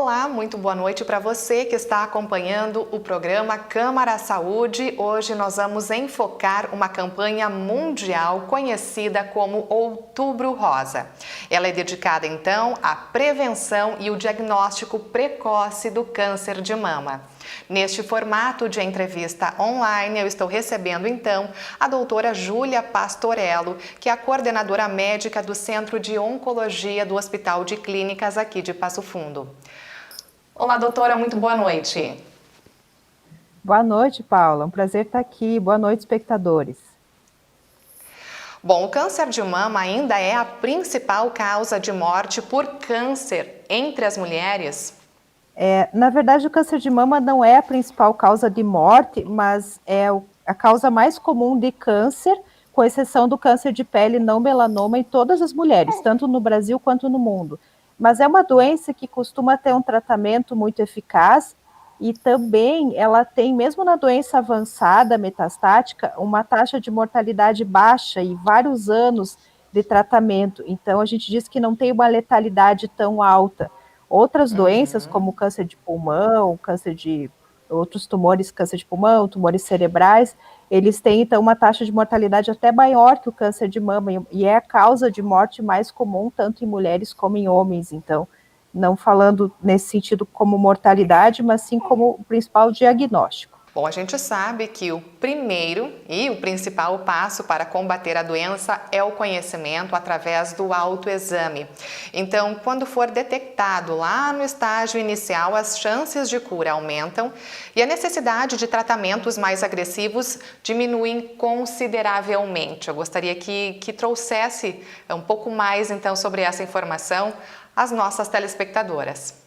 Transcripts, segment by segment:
Olá, muito boa noite para você que está acompanhando o programa Câmara Saúde. Hoje nós vamos enfocar uma campanha mundial conhecida como Outubro Rosa. Ela é dedicada então à prevenção e o diagnóstico precoce do câncer de mama. Neste formato de entrevista online, eu estou recebendo então a doutora Júlia Pastorello, que é a coordenadora médica do Centro de Oncologia do Hospital de Clínicas aqui de Passo Fundo. Olá, doutora, muito boa noite. Boa noite, Paula. Um prazer estar aqui. Boa noite, espectadores. Bom, o câncer de mama ainda é a principal causa de morte por câncer entre as mulheres? Na verdade, o câncer de mama não é a principal causa de morte, mas é a causa mais comum de câncer, com exceção do câncer de pele não melanoma em todas as mulheres, tanto no Brasil quanto no mundo. Mas é uma doença que costuma ter um tratamento muito eficaz e também ela tem, mesmo na doença avançada, metastática, uma taxa de mortalidade baixa e vários anos de tratamento. Então, a gente diz que não tem uma letalidade tão alta. Outras doenças, como câncer de pulmão, câncer de outros tumores, câncer de pulmão, tumores cerebrais, eles têm, então, uma taxa de mortalidade até maior que o câncer de mama, e é a causa de morte mais comum, tanto em mulheres como em homens. Então, não falando nesse sentido como mortalidade, mas sim como o principal diagnóstico. Bom, a gente sabe que o primeiro e o principal passo para combater a doença é o conhecimento através do autoexame. Então, quando for detectado lá no estágio inicial, as chances de cura aumentam e a necessidade de tratamentos mais agressivos diminuem consideravelmente. Eu gostaria que trouxesse um pouco mais, então, sobre essa informação às nossas telespectadoras.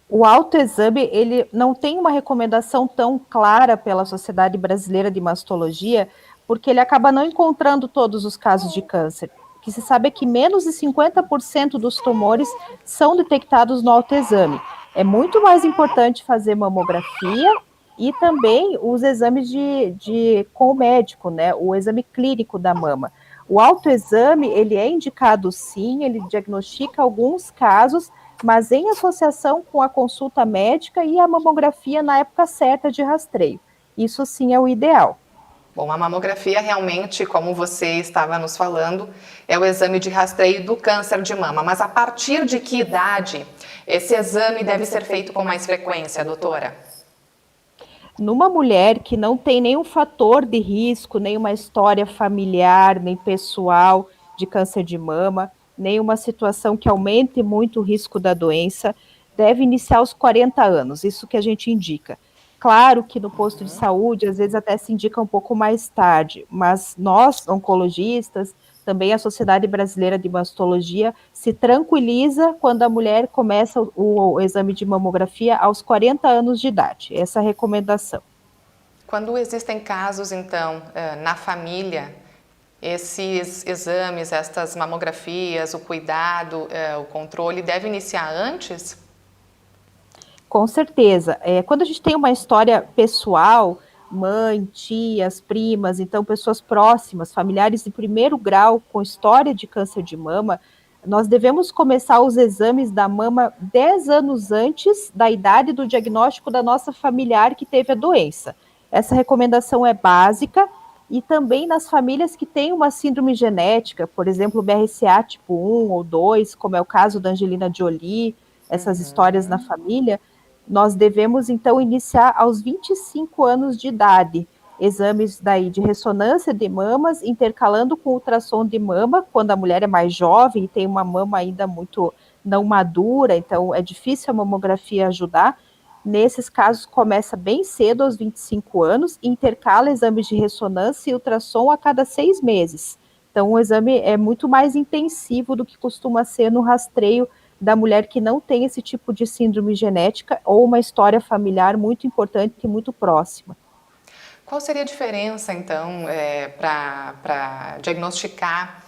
O autoexame, ele não tem uma recomendação tão clara pela Sociedade Brasileira de Mastologia, porque ele acaba não encontrando todos os casos de câncer. O que se sabe é que menos de 50% dos tumores são detectados no autoexame. É muito mais importante fazer mamografia e também os exames com o médico, né? O exame clínico da mama. O autoexame, ele é indicado sim, ele diagnostica alguns casos, mas em associação com a consulta médica e a mamografia na época certa de rastreio. Isso sim é o ideal. Bom, a mamografia realmente, como você estava nos falando, é o exame de rastreio do câncer de mama. Mas a partir de que idade esse exame deve ser feito com mais frequência, doutora? Numa mulher que não tem nenhum fator de risco, nenhuma história familiar, nem pessoal de câncer de mama, nenhuma situação que aumente muito o risco da doença, deve iniciar aos 40 anos, isso que a gente indica. Claro que no posto de saúde, às vezes até se indica um pouco mais tarde, mas nós, oncologistas, também a Sociedade Brasileira de Mastologia, se tranquiliza quando a mulher começa o exame de mamografia aos 40 anos de idade. Essa é a recomendação. Quando existem casos, então, na família, esses exames, estas mamografias, o cuidado, o controle, deve iniciar antes? Com certeza. Quando a gente tem uma história pessoal, mãe, tias, primas, então pessoas próximas, familiares de primeiro grau com história de câncer de mama, nós devemos começar os exames da mama 10 anos antes da idade do diagnóstico da nossa familiar que teve a doença. Essa recomendação é básica e também nas famílias que têm uma síndrome genética, por exemplo, BRCA tipo 1 ou 2, como é o caso da Angelina Jolie, essas histórias na família, nós devemos, então, iniciar aos 25 anos de idade, exames daí de ressonância de mamas, intercalando com ultrassom de mama, quando a mulher é mais jovem e tem uma mama ainda muito não madura, então é difícil a mamografia ajudar. Nesses casos, começa bem cedo, aos 25 anos, e intercala exames de ressonância e ultrassom a cada 6 meses. Então, o exame é muito mais intensivo do que costuma ser no rastreio da mulher que não tem esse tipo de síndrome genética ou uma história familiar muito importante e muito próxima. Qual seria a diferença, então, para diagnosticar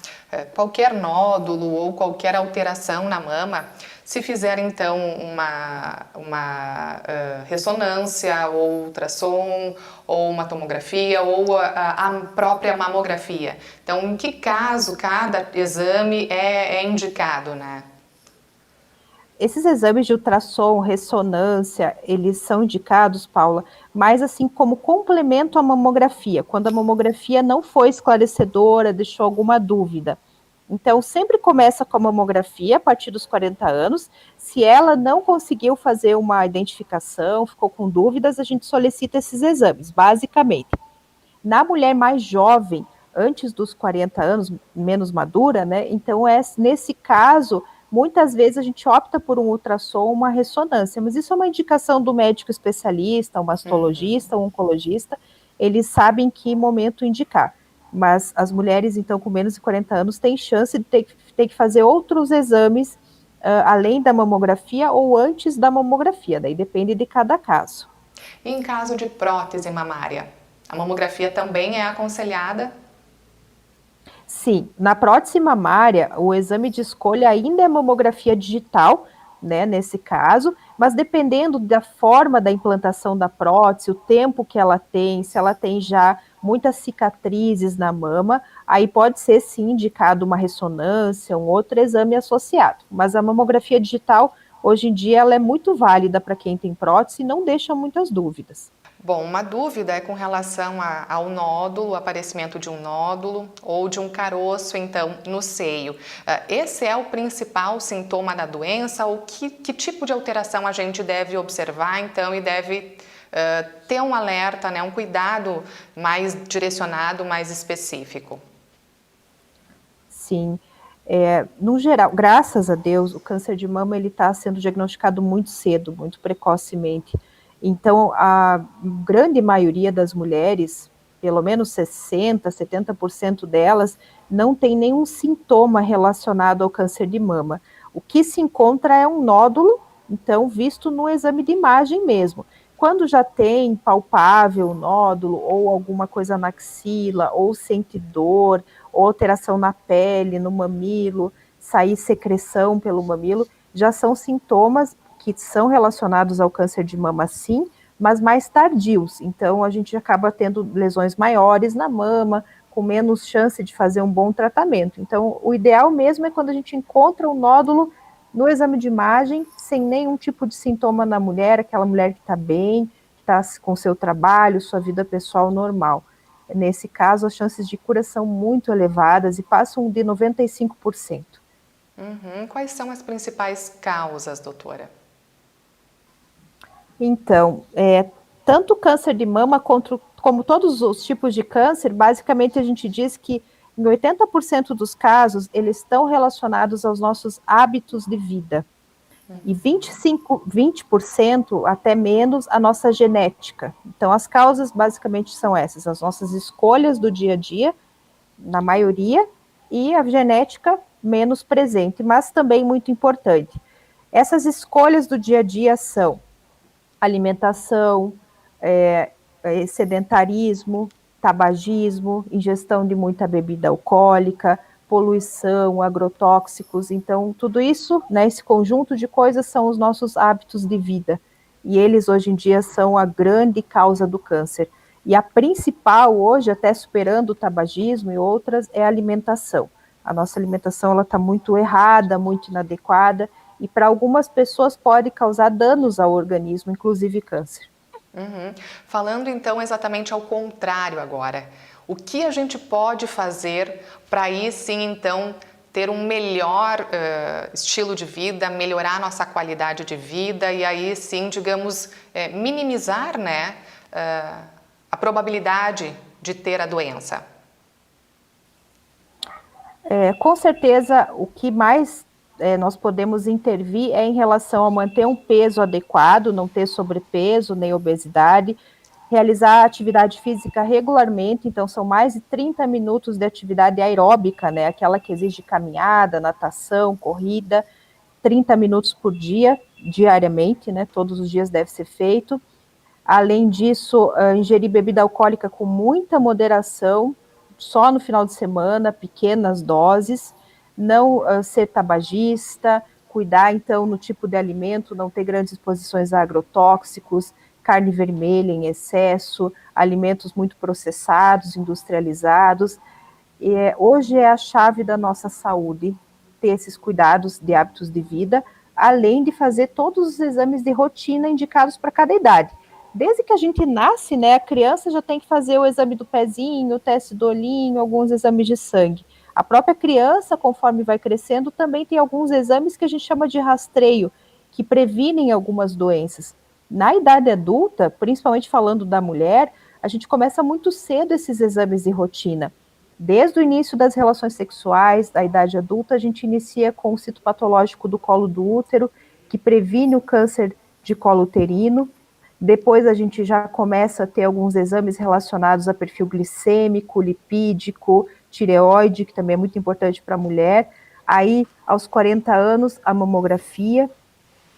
qualquer nódulo ou qualquer alteração na mama, se fizer, então, uma ressonância, ou ultrassom, ou uma tomografia, ou a própria mamografia? Então, em que caso cada exame é indicado, né? Esses exames de ultrassom, ressonância, eles são indicados, Paula, mas assim como complemento à mamografia, quando a mamografia não foi esclarecedora, deixou alguma dúvida. Então, sempre começa com a mamografia a partir dos 40 anos. Se ela não conseguiu fazer uma identificação, ficou com dúvidas, a gente solicita esses exames, basicamente. Na mulher mais jovem, antes dos 40 anos, menos madura, né? Então, nesse caso, muitas vezes a gente opta por um ultrassom, uma ressonância, mas isso é uma indicação do médico especialista, um mastologista, um oncologista, eles sabem que momento indicar. Mas as mulheres, então, com menos de 40 anos, têm chance de ter que fazer outros exames, além da mamografia ou antes da mamografia, daí depende de cada caso. E em caso de prótese mamária, a mamografia também é aconselhada? Sim, na prótese mamária, o exame de escolha ainda é mamografia digital, né, nesse caso, mas dependendo da forma da implantação da prótese, o tempo que ela tem, se ela tem já muitas cicatrizes na mama, aí pode ser sim indicado uma ressonância, um outro exame associado. Mas a mamografia digital, hoje em dia, ela é muito válida para quem tem prótese e não deixa muitas dúvidas. Bom, uma dúvida é com relação ao nódulo, o aparecimento de um nódulo ou de um caroço, então, no seio. Esse é o principal sintoma da doença ou que tipo de alteração a gente deve observar, então, e deve ter um alerta, né, um cuidado mais direcionado, mais específico? Sim. No geral, graças a Deus, o câncer de mama ele está sendo diagnosticado muito cedo, muito precocemente. Então, a grande maioria das mulheres, pelo menos 60, 70% delas, não tem nenhum sintoma relacionado ao câncer de mama. O que se encontra é um nódulo, então, visto no exame de imagem mesmo. Quando já tem palpável nódulo, ou alguma coisa na axila, ou sente dor, ou alteração na pele, no mamilo, sair secreção pelo mamilo, já são sintomas que são relacionados ao câncer de mama, sim, mas mais tardios. Então, a gente acaba tendo lesões maiores na mama, com menos chance de fazer um bom tratamento. Então, o ideal mesmo é quando a gente encontra um nódulo no exame de imagem, sem nenhum tipo de sintoma na mulher, aquela mulher que está bem, que está com seu trabalho, sua vida pessoal normal. Nesse caso, as chances de cura são muito elevadas e passam de 95%. Quais são as principais causas, doutora? Então, tanto o câncer de mama como todos os tipos de câncer, basicamente a gente diz que em 80% dos casos, eles estão relacionados aos nossos hábitos de vida. E 20% até menos a nossa genética. Então, as causas basicamente são essas, as nossas escolhas do dia a dia, na maioria, e a genética menos presente, mas também muito importante. Essas escolhas do dia a dia são alimentação, sedentarismo, tabagismo, ingestão de muita bebida alcoólica, poluição, agrotóxicos. Então, tudo isso, né, esse conjunto de coisas são os nossos hábitos de vida. E eles, hoje em dia, são a grande causa do câncer. E a principal, hoje, até superando o tabagismo e outras, é a alimentação. A nossa alimentação ela está muito errada, muito inadequada, e para algumas pessoas pode causar danos ao organismo, inclusive câncer. Falando então exatamente ao contrário agora, o que a gente pode fazer para aí sim então ter um melhor estilo de vida, melhorar a nossa qualidade de vida e aí sim, digamos, minimizar, né, a probabilidade de ter a doença? Com certeza, o que mais nós podemos intervir em relação a manter um peso adequado, não ter sobrepeso nem obesidade, realizar atividade física regularmente, então são mais de 30 minutos de atividade aeróbica, né, aquela que exige caminhada, natação, corrida, 30 minutos por dia, diariamente, né, todos os dias deve ser feito. Além disso, ingerir bebida alcoólica com muita moderação, só no final de semana, pequenas doses, não ser tabagista, cuidar então no tipo de alimento, não ter grandes exposições a agrotóxicos, carne vermelha em excesso, alimentos muito processados, industrializados. Hoje é a chave da nossa saúde, ter esses cuidados de hábitos de vida, além de fazer todos os exames de rotina indicados para cada idade. Desde que a gente nasce, né, a criança já tem que fazer o exame do pezinho, o teste do olhinho, alguns exames de sangue. A própria criança, conforme vai crescendo, também tem alguns exames que a gente chama de rastreio, que previnem algumas doenças. Na idade adulta, principalmente falando da mulher, a gente começa muito cedo esses exames de rotina. Desde o início das relações sexuais, da idade adulta, a gente inicia com o citopatológico do colo do útero, que previne o câncer de colo uterino. Depois a gente já começa a ter alguns exames relacionados a perfil glicêmico, lipídico, tireoide, que também é muito importante para a mulher. Aí, aos 40 anos, a mamografia.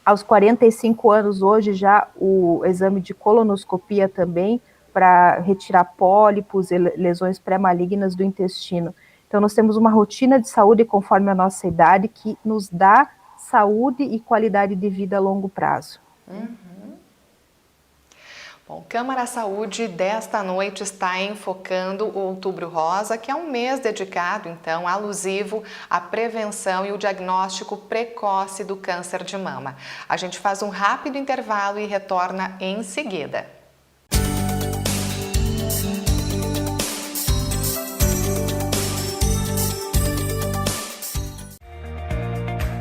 Aos 45 anos, hoje, já o exame de colonoscopia também, para retirar pólipos e lesões pré-malignas do intestino. Então, nós temos uma rotina de saúde conforme a nossa idade, que nos dá saúde e qualidade de vida a longo prazo. Bom, Câmara Saúde desta noite está enfocando o Outubro Rosa, que é um mês dedicado, então, alusivo à prevenção e o diagnóstico precoce do câncer de mama. A gente faz um rápido intervalo e retorna em seguida.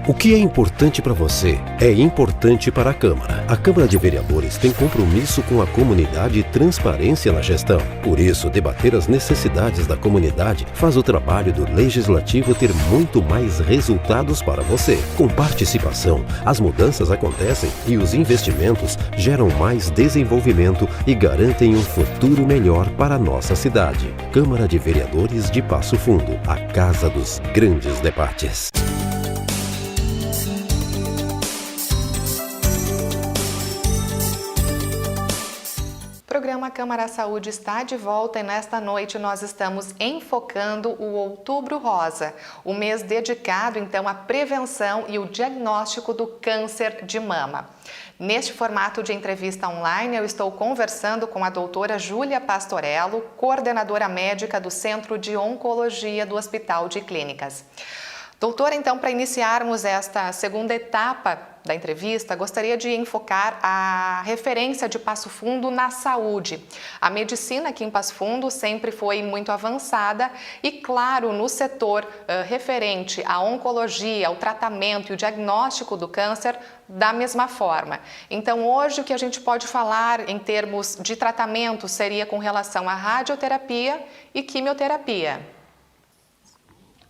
O que é importante para você é importante para a Câmara. A Câmara de Vereadores tem compromisso com a comunidade e transparência na gestão. Por isso, debater as necessidades da comunidade faz o trabalho do Legislativo ter muito mais resultados para você. Com participação, as mudanças acontecem e os investimentos geram mais desenvolvimento e garantem um futuro melhor para a nossa cidade. Câmara de Vereadores de Passo Fundo, a casa dos grandes debates. O programa Câmara Saúde está de volta e nesta noite nós estamos enfocando o Outubro Rosa, o mês dedicado então à prevenção e o diagnóstico do câncer de mama. Neste formato de entrevista online, eu estou conversando com a doutora Júlia Pastorello, coordenadora médica do Centro de Oncologia do Hospital de Clínicas. Doutora, então, para iniciarmos esta segunda etapa da entrevista, gostaria de enfocar a referência de Passo Fundo na saúde. A medicina aqui em Passo Fundo sempre foi muito avançada e, claro, no setor referente à oncologia, ao tratamento e o diagnóstico do câncer, da mesma forma. Então, hoje, o que a gente pode falar em termos de tratamento seria com relação à radioterapia e quimioterapia.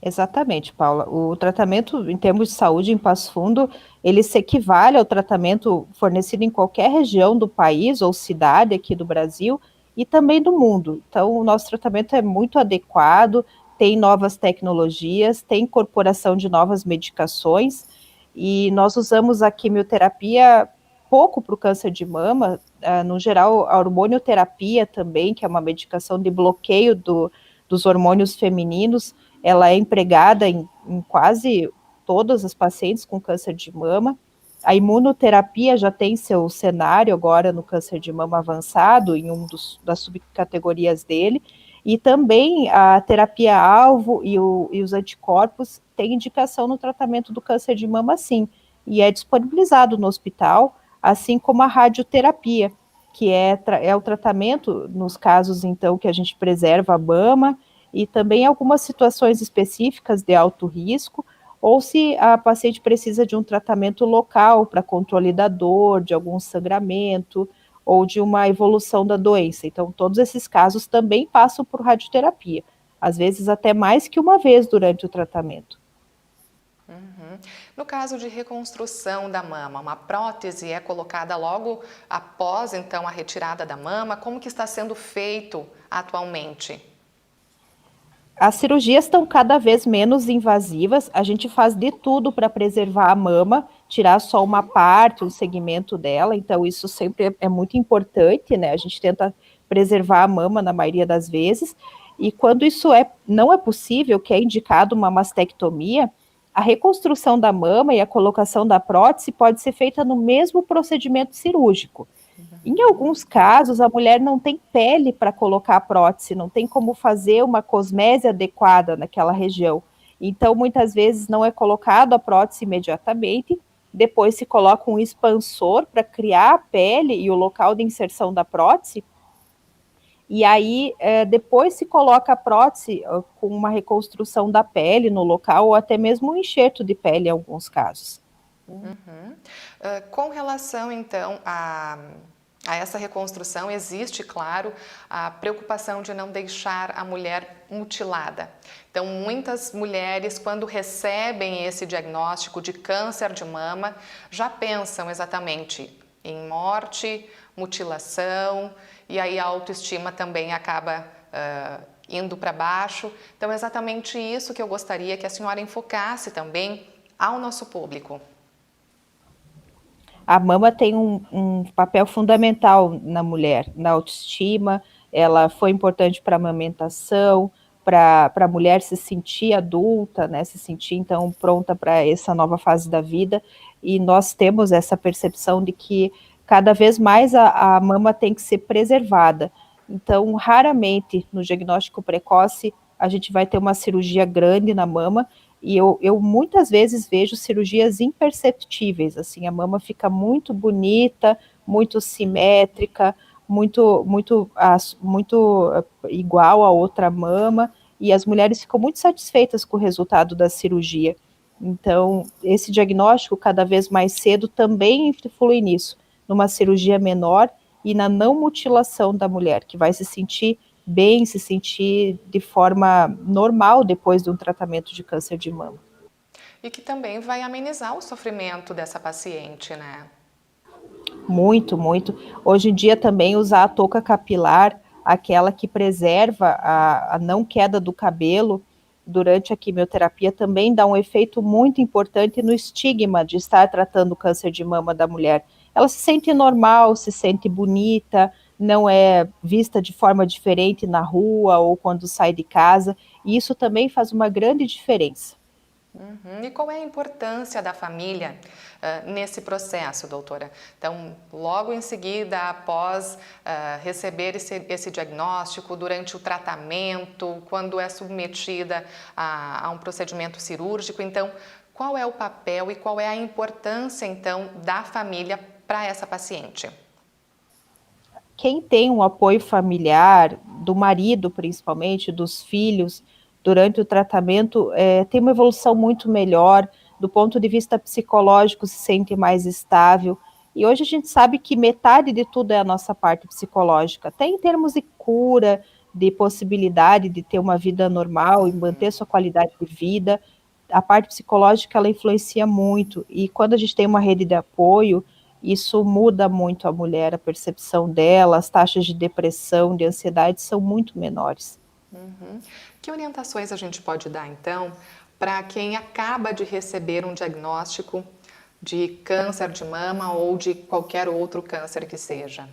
Exatamente, Paula. O tratamento em termos de saúde em Passo Fundo, ele se equivale ao tratamento fornecido em qualquer região do país ou cidade aqui do Brasil e também do mundo. Então, o nosso tratamento é muito adequado, tem novas tecnologias, tem incorporação de novas medicações e nós usamos a quimioterapia pouco para o câncer de mama, no geral a hormonioterapia também, que é uma medicação de bloqueio dos hormônios femininos, ela é empregada em quase todas as pacientes com câncer de mama. A imunoterapia já tem seu cenário agora no câncer de mama avançado, em das subcategorias dele, e também a terapia-alvo e os anticorpos têm indicação no tratamento do câncer de mama, sim, e é disponibilizado no hospital, assim como a radioterapia, que é o tratamento, nos casos, então, que a gente preserva a mama, e também algumas situações específicas de alto risco, ou se a paciente precisa de um tratamento local para controle da dor, de algum sangramento, ou de uma evolução da doença. Então, todos esses casos também passam por radioterapia, às vezes até mais que uma vez durante o tratamento. No caso de reconstrução da mama, uma prótese é colocada logo após, então, a retirada da mama? Como que está sendo feito atualmente? As cirurgias estão cada vez menos invasivas, a gente faz de tudo para preservar a mama, tirar só uma parte, um segmento dela, então isso sempre é muito importante, né? A gente tenta preservar a mama na maioria das vezes, e quando isso não é possível, que é indicado uma mastectomia, a reconstrução da mama e a colocação da prótese pode ser feita no mesmo procedimento cirúrgico. Em alguns casos, a mulher não tem pele para colocar a prótese, não tem como fazer uma cosmese adequada naquela região. Então, muitas vezes não é colocado a prótese imediatamente depois se coloca um expansor para criar a pele e o local de inserção da prótese, e aí depois se coloca a prótese com uma reconstrução da pele no local, ou até mesmo um enxerto de pele em alguns casos. Com relação, então, a essa reconstrução, existe, claro, a preocupação de não deixar a mulher mutilada. Então, muitas mulheres, quando recebem esse diagnóstico de câncer de mama, já pensam exatamente em morte, mutilação, e aí a autoestima também acaba indo para baixo. Então, é exatamente isso que eu gostaria que a senhora enfocasse também ao nosso público. A mama tem um papel fundamental na mulher, na autoestima. Ela foi importante para a amamentação, para a mulher se sentir adulta, né, se sentir então pronta para essa nova fase da vida, e nós temos essa percepção de que cada vez mais a mama tem que ser preservada. Então, raramente no diagnóstico precoce a gente vai ter uma cirurgia grande na mama, e eu muitas vezes vejo cirurgias imperceptíveis, assim, a mama fica muito bonita, muito simétrica, muito igual a outra mama, e as mulheres ficam muito satisfeitas com o resultado da cirurgia. Então, esse diagnóstico cada vez mais cedo também influi nisso, numa cirurgia menor e na não mutilação da mulher, que vai se sentir bem, se sentir de forma normal depois de um tratamento de câncer de mama. E que também vai amenizar o sofrimento dessa paciente, né? Muito, muito. Hoje em dia também usar a touca capilar, aquela que preserva a não queda do cabelo durante a quimioterapia, também dá um efeito muito importante no estigma de estar tratando o câncer de mama da mulher. Ela se sente normal, se sente bonita, não é vista de forma diferente na rua ou quando sai de casa, e isso também faz uma grande diferença. E qual é a importância da família nesse processo, doutora? Então, logo em seguida, após receber esse diagnóstico, durante o tratamento, quando é submetida a um procedimento cirúrgico, então, qual é o papel e qual é a importância, então, da família para essa paciente? Quem tem um apoio familiar, do marido principalmente, dos filhos, durante o tratamento, tem uma evolução muito melhor, do ponto de vista psicológico se sente mais estável, e hoje a gente sabe que metade de tudo é a nossa parte psicológica, até em termos de cura, de possibilidade de ter uma vida normal e manter sua qualidade de vida, a parte psicológica ela influencia muito, e quando a gente tem uma rede de apoio, isso muda muito a mulher, a percepção dela, as taxas de depressão, de ansiedade são muito menores. Que orientações a gente pode dar, então, para quem acaba de receber um diagnóstico de câncer de mama ou de qualquer outro câncer que seja?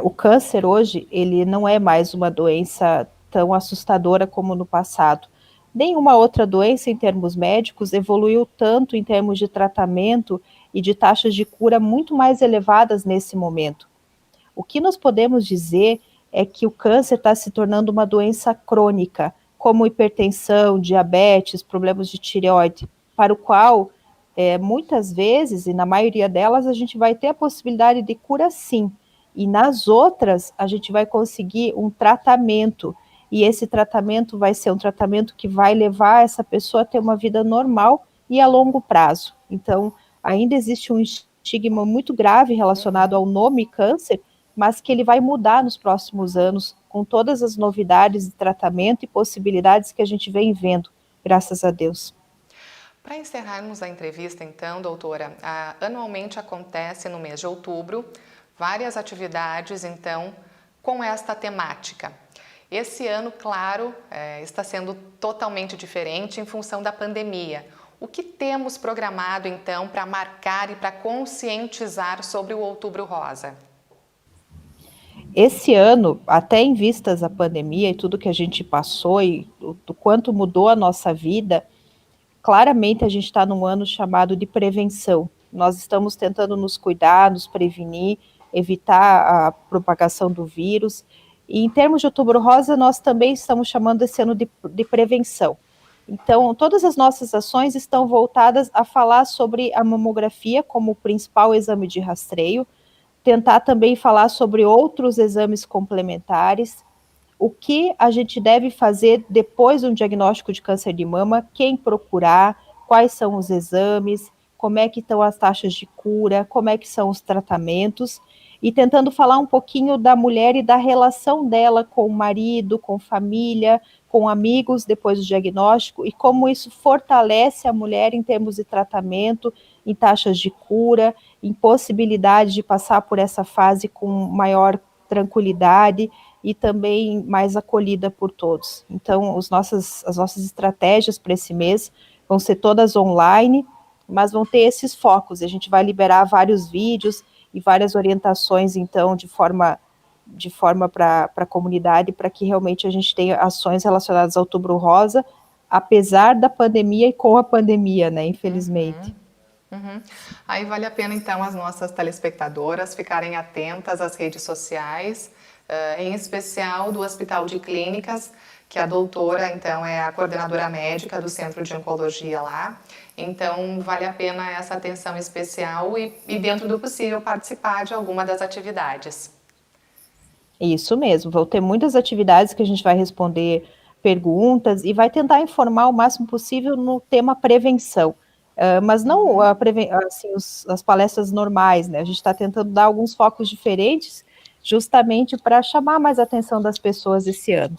O câncer hoje, ele não é mais uma doença tão assustadora como no passado. Nenhuma outra doença, em termos médicos, evoluiu tanto em termos de tratamento e de taxas de cura muito mais elevadas nesse momento. O que nós podemos dizer é que o câncer está se tornando uma doença crônica, como hipertensão, diabetes, problemas de tireoide, para o qual, muitas vezes, e na maioria delas, a gente vai ter a possibilidade de cura sim, e nas outras, a gente vai conseguir um tratamento, e esse tratamento vai ser um tratamento que vai levar essa pessoa a ter uma vida normal e a longo prazo. Então, ainda existe um estigma muito grave relacionado ao nome câncer, mas que ele vai mudar nos próximos anos, com todas as novidades de tratamento e possibilidades que a gente vem vendo, graças a Deus. Para encerrarmos a entrevista, então, doutora, anualmente acontece no mês de outubro várias atividades, então, com esta temática. Esse ano, claro, está sendo totalmente diferente em função da pandemia. O que temos programado, então, para marcar e para conscientizar sobre o Outubro Rosa? Esse ano, até em vistas à pandemia e tudo que a gente passou e do quanto mudou a nossa vida, claramente a gente está num ano chamado de prevenção. Nós estamos tentando nos cuidar, nos prevenir, evitar a propagação do vírus. E em termos de Outubro Rosa, nós também estamos chamando esse ano de prevenção. Então, todas as nossas ações estão voltadas a falar sobre a mamografia como o principal exame de rastreio, tentar também falar sobre outros exames complementares, o que a gente deve fazer depois de um diagnóstico de câncer de mama, quem procurar, quais são os exames, como é que estão as taxas de cura, como é que são os tratamentos, e tentando falar um pouquinho da mulher e da relação dela com o marido, com família, com amigos depois do diagnóstico, e como isso fortalece a mulher em termos de tratamento, em taxas de cura, em possibilidade de passar por essa fase com maior tranquilidade e também mais acolhida por todos. Então, as nossas estratégias para esse mês vão ser todas online, mas vão ter esses focos. A gente vai liberar vários vídeos e várias orientações, então, de forma para a comunidade, para que realmente a gente tenha ações relacionadas ao Outubro Rosa, apesar da pandemia e com a pandemia, né, infelizmente. Uhum. Aí vale a pena, então, as nossas telespectadoras ficarem atentas às redes sociais, em especial do Hospital de Clínicas, que a doutora, então, é a coordenadora médica do Centro de Oncologia lá. Então, vale a pena essa atenção especial e dentro do possível, participar de alguma das atividades. Isso mesmo, vão ter muitas atividades que a gente vai responder perguntas e vai tentar informar o máximo possível no tema prevenção. Mas não assim, as palestras normais, né? A gente está tentando dar alguns focos diferentes, justamente para chamar mais a atenção das pessoas esse ano.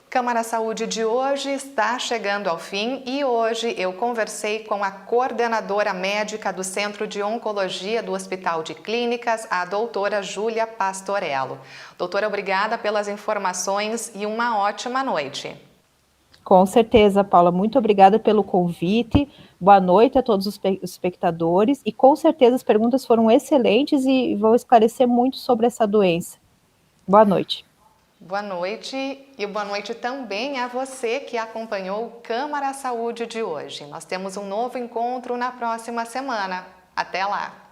Câmara Saúde de hoje está chegando ao fim e hoje eu conversei com a coordenadora médica do Centro de Oncologia do Hospital de Clínicas, a doutora Júlia Pastorello. Doutora, obrigada pelas informações e uma ótima noite. Com certeza, Paula, muito obrigada pelo convite, boa noite a todos os espectadores e com certeza as perguntas foram excelentes e vão esclarecer muito sobre essa doença. Boa noite. Boa noite e boa noite também a você que acompanhou o Câmara Saúde de hoje. Nós temos um novo encontro na próxima semana. Até lá!